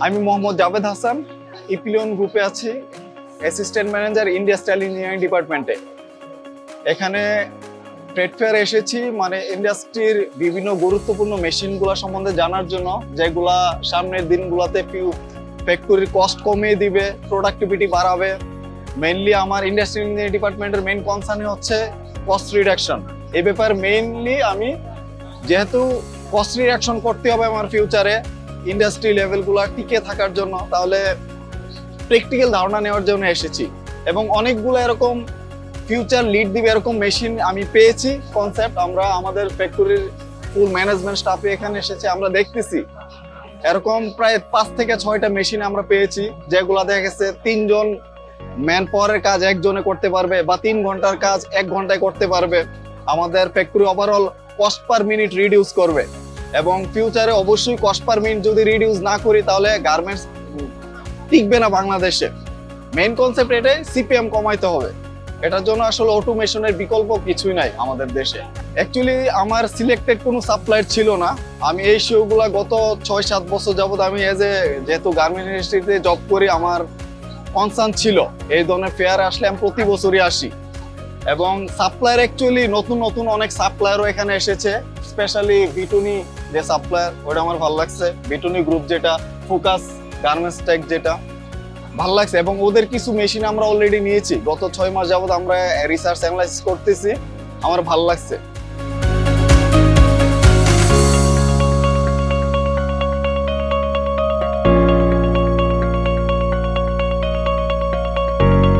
আমি মোহাম্মদ জাভেদ হাসান, ইপিলিয়ন গ্রুপে আছি, assistant manager India style engineering ডিপার্টমেন্টে। এখানে ট্রেড ফেয়ার এসেছি মানে ইন্ডাস্ট্রির বিভিন্ন গুরুত্বপূর্ণ মেশিনগুলো সম্বন্ধে জানার জন্য, যেগুলা সামনের দিনগুলোতে ফ্যাক্টরির কস্ট কমিয়ে দিবে, প্রোডাক্টিভিটি বাড়াবে। মেইনলি আমার ইন্ডাস্ট্রিয়াল ইঞ্জিনিয়ারিং ডিপার্টমেন্টের মেইন কনসার্ন হচ্ছে কস্ট রিডাকশন। এই ব্যাপারে মেইনলি আমি যেহেতু কস্ট রিডাকশন করতে হবে আমার ফিউচারে ইন্ডাস্ট্রি লেভেলগুলো টিকে থাকার জন্য, তাহলে প্র্যাকটিক্যাল ধারণা নেওয়ার জন্য এসেছি। এবং অনেকগুলো এরকম ফিউচার লিড দিবে এরকম মেশিন আমি পেয়েছি কনসেপ্ট। আমরা আমাদের ফ্যাক্টরির ফুল ম্যানেজমেন্ট স্টাফে এখানে এসেছে, আমরা দেখতেছি এরকম প্রায় 5 থেকে 6টা মেশিন আমরা পেয়েছি, যেগুলা দেখা গেছে 3 জন ম্যান পাওয়ারের কাজ একজনে করতে পারবে, বা 3 ঘন্টার কাজ 1 ঘন্টায় করতে পারবে। আমাদের factory overall cost per minute reduce করবে। এবং ফিউচারে অবশ্যই কস্ট পার মিনিট যদি রিডিউস না করি তাহলে গার্মেন্টস টিকবে না বাংলাদেশে। মেইন কনসেপ্ট এটাই, সিপিএম কমাইতে হবে। এটার জন্য আসলে অটোমেশনের বিকল্প কিছুই নাই আমাদের দেশে। অ্যাকচুয়ালি আমার সিলেক্টেড কোনো সাপ্লায়ার ছিল না। আমি এই শোগুলা গত 6-7 বছর যাবত আমি যেহেতু গার্মেন্ট ইন্ডাস্ট্রিতে জব করি, আমার কনসার্ন ছিল এই ধরনের ফেয়ার আসলে আমি প্রতি বছরই আসি। এবং সাপ্লায়ার অ্যাকচুয়ালি নতুন নতুন অনেক সাপ্লায়ারও এখানে এসেছে, স্পেশালি বিটুনি যে সাপ্লায়ার, ওটা আমার ভালো লাগছে। বিটুনি গ্রুপ যেটা, ফোকাস গার্মেন্টস টেক যেটা ভালো লাগছে। এবং ওদের কিছু মেশিন আমরা অলরেডি নিয়েছি, গত 6 মাস যাবত আমরা রিসার্চ অ্যানালাইসিস করতেছি, আমার ভালো লাগছে।